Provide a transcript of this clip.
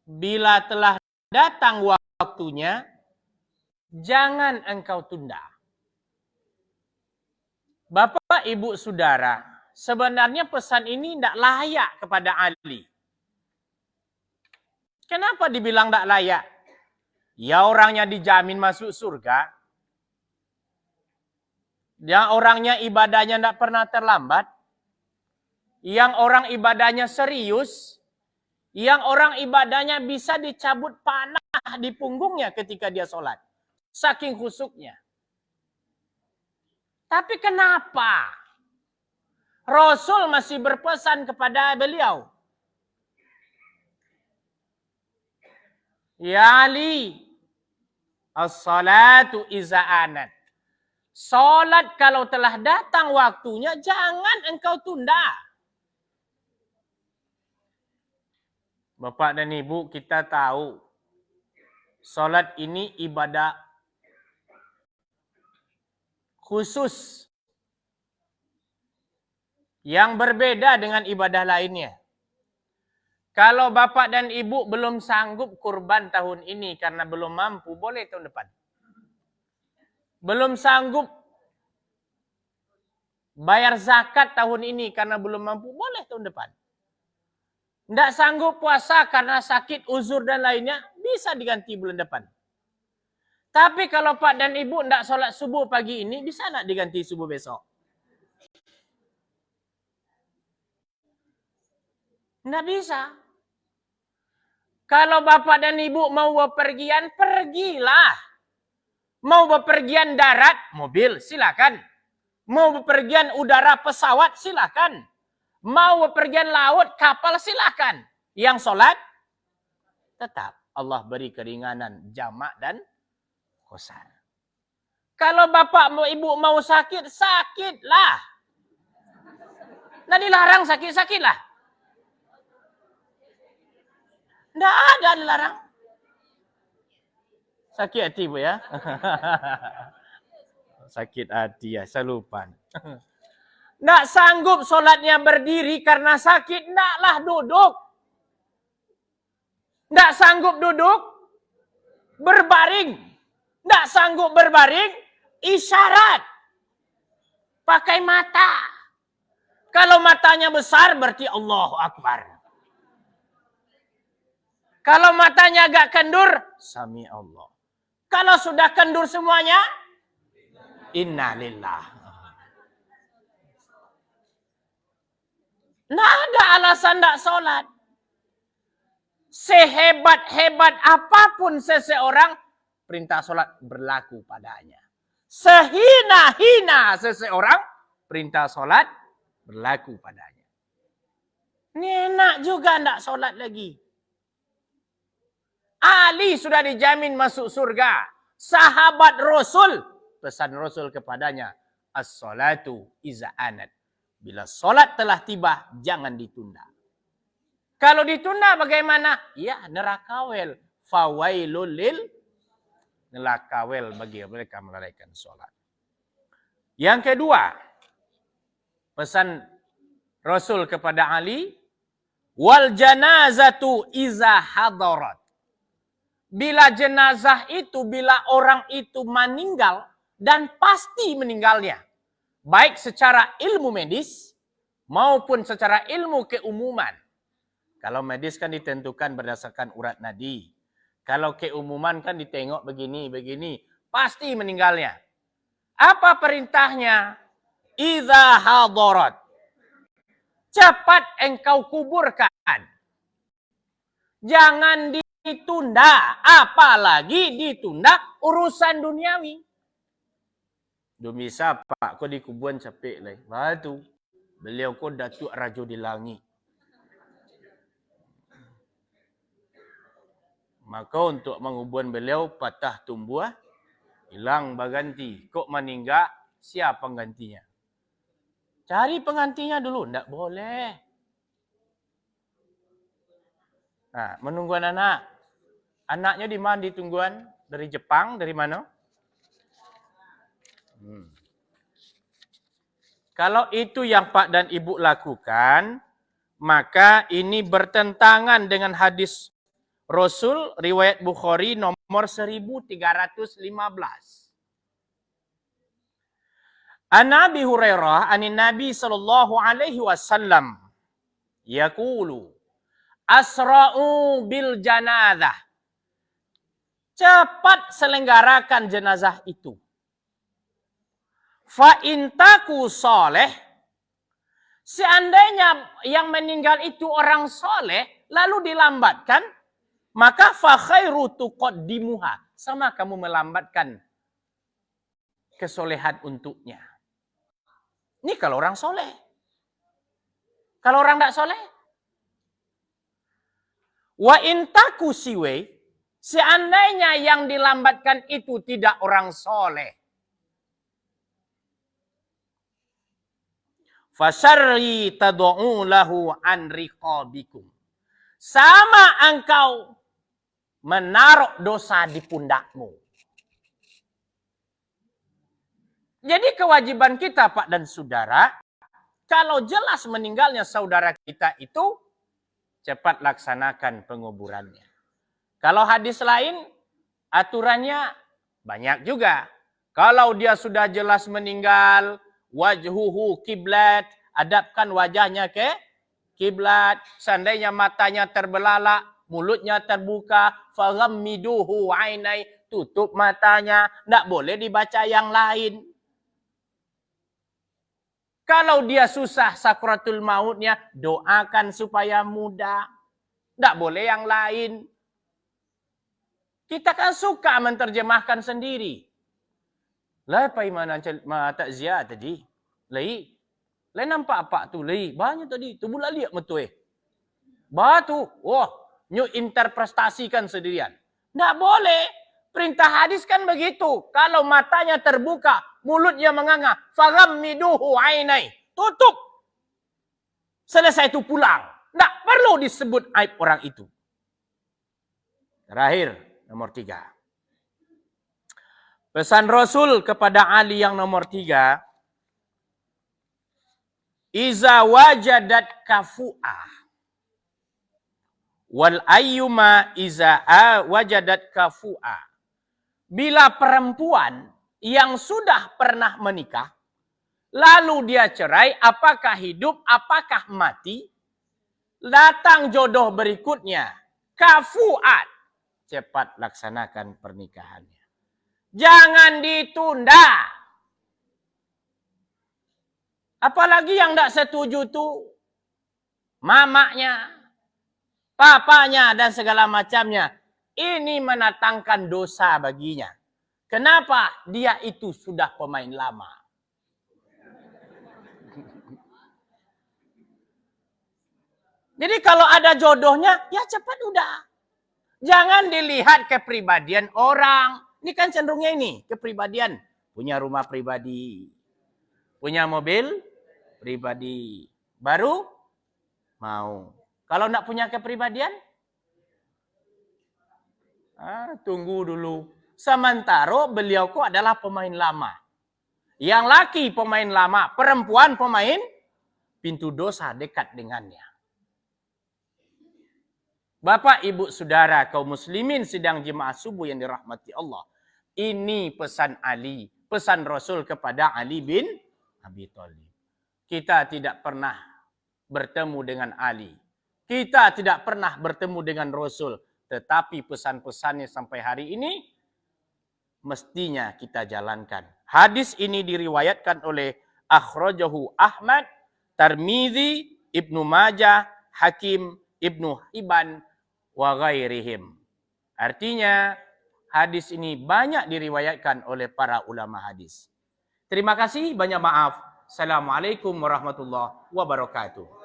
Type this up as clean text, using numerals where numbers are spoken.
bila telah datang waktunya, jangan engkau tunda. Bapak, Ibu, Saudara, sebenarnya pesan ini tidak layak kepada Ali. Kenapa dibilang tidak layak? Ya orangnya dijamin masuk surga. Yang orangnya ibadahnya tidak pernah terlambat. Yang orang ibadahnya serius. Yang orang ibadahnya bisa dicabut panah di punggungnya ketika dia sholat. Saking khusyuknya. Tapi kenapa Rasul masih berpesan kepada beliau? Ya Ali, as-salatu iza anat. Salat kalau telah datang waktunya, jangan engkau tunda. Bapak dan Ibu, kita tahu salat ini ibadah khusus yang berbeda dengan ibadah lainnya. Kalau Bapak dan Ibu belum sanggup kurban tahun ini karena belum mampu, boleh tahun depan. Belum sanggup bayar zakat tahun ini karena belum mampu, boleh tahun depan. Tidak sanggup puasa karena sakit, uzur dan lainnya, bisa diganti bulan depan. Tapi kalau Pak dan Ibu tidak sholat subuh pagi ini, bisa tidak diganti subuh besok? Tidak bisa. Kalau Bapak dan Ibu mau bepergian, pergilah. Mau bepergian darat, mobil, silakan. Mau bepergian udara, pesawat, silakan. Mau bepergian laut, kapal, silakan. Yang sholat, tetap Allah beri keringanan, jamak dan qasar. Kalau Bapak Ibu mau sakit, sakitlah. Nah dilarang sakit-sakitlah. Tidak ada dilarang. Sakit hati Bu ya. Sakit hati ya, saya lupa. Tidak sanggup sholatnya berdiri karena sakit, tidaklah duduk. Tidak sanggup duduk, berbaring. Tidak sanggup berbaring, isyarat. Pakai mata. Kalau matanya besar berarti Allahu Akbar. Kalau matanya agak kendur, Sami Allah. Kalau sudah kendur semuanya, Inna lillah. Tidak ada alasan tidak sholat. Sehebat-hebat apapun seseorang, perintah sholat berlaku padanya. Sehina-hina seseorang, perintah sholat berlaku padanya. Ini enak juga tidak sholat lagi. Ali sudah dijamin masuk surga. Sahabat Rasul, pesan Rasul kepadanya, as-salatu iza anat. Bila solat telah tiba, jangan ditunda. Kalau ditunda bagaimana? Ya, nerakawel. Fawailul lil nerakawel bagi mereka melalaikan solat. Yang kedua, pesan Rasul kepada Ali, wal janazatu iza hadarat. Bila jenazah itu, bila orang itu meninggal dan pasti meninggalnya. Baik secara ilmu medis maupun secara ilmu keumuman. Kalau medis kan ditentukan berdasarkan urat nadi. Kalau keumuman kan ditengok begini. Pasti meninggalnya. Apa perintahnya? Idza hadarat. Cepat engkau kuburkan. Jangan ditunda. Apalagi ditunda urusan duniawi. Dumisa pak kau di kuburan capek lah. Batu. Beliau kau Datuk Raja di langit. Maka untuk menguburan beliau patah tumbuh, hilang berganti. Kok meninggal, siapa penggantinya? Cari penggantinya dulu. Tidak boleh. Nah, menungguan anak. Anaknya di mana ditungguan? Dari Jepang, dari mana? Kalau itu yang Pak dan Ibu lakukan, maka ini bertentangan dengan hadis Rasul riwayat Bukhari nomor 1315. An Abi Hurairah anin Nabi sallallahu alaihi wasallam yaqulu asra'u bil janazah. Cepat selenggarakan jenazah itu. Fa intaku soleh. Seandainya yang meninggal itu orang soleh, lalu dilambatkan, maka fa khairu tuqaddimuha. Sama kamu melambatkan kesolehan untuknya. Ini kalau orang soleh. Kalau orang tidak soleh. Wa intaku siwe. Seandainya yang dilambatkan itu tidak orang soleh. Fasyarri tadu'u lahu an riqabikum. Sama engkau menaruh dosa di pundakmu. Jadi kewajiban kita Pak dan Saudara, kalau jelas meninggalnya saudara kita itu, cepat laksanakan penguburannya. Kalau hadis lain, aturannya banyak juga. Kalau dia sudah jelas meninggal, wajhuhu kiblat, hadapkan wajahnya ke kiblat. Seandainya matanya terbelalak, mulutnya terbuka, faghammiduhu ainai, tutup matanya, tidak boleh dibaca yang lain. Kalau dia susah sakratul mautnya, doakan supaya mudah. Tidak boleh yang lain. Kita kan suka menterjemahkan sendiri. Lai pai mana takziah tadi? Lai nampak apa tu? Lai banyak tadi. Tu pula lihat metue. Batu. Wah, nyu interpretasikan sendirian. Tidak boleh. Perintah hadis kan begitu. Kalau matanya terbuka, mulutnya menganga, faghammiduhu ainai. Tutup. Selesai itu pulang. Tidak perlu disebut aib orang itu. Terakhir, nomor 3. Pesan Rasul kepada Ali yang nomor 3. Iza wajadat kafu'ah. Wal ayyuma iza wajadat kafu'ah. Bila perempuan yang sudah pernah menikah, lalu dia cerai, apakah hidup, apakah mati, datang jodoh berikutnya, kafu'at, cepat laksanakan pernikahannya. Jangan ditunda. Apalagi yang tidak setuju tuh mamanya, papanya, dan segala macamnya. Ini mendatangkan dosa baginya. Kenapa? Dia itu sudah pemain lama. Jadi kalau ada jodohnya, ya cepat udah. Jangan dilihat kepribadian orang. Ini kan cenderungnya ini, kepribadian. Punya rumah pribadi. Punya mobil pribadi. Baru mau. Kalau tidak punya kepribadian, tunggu dulu. Sementara beliau adalah pemain lama. Yang laki pemain lama, perempuan pemain pintu dosa dekat dengannya. Bapak, Ibu, Saudara, kaum muslimin sidang jemaah subuh yang dirahmati Allah. Ini pesan Ali, pesan Rasul kepada Ali bin Abi Thalib. Kita tidak pernah bertemu dengan Ali. Kita tidak pernah bertemu dengan Rasul. Tetapi pesan-pesannya sampai hari ini mestinya kita jalankan. Hadis ini diriwayatkan oleh akhrajahu Ahmad, Tirmizi, Ibnu Majah, Hakim, Ibnu Hibban, wa ghairihim. Artinya hadis ini banyak diriwayatkan oleh para ulama hadis. Terima kasih, banyak maaf. Assalamualaikum warahmatullahi wabarakatuh.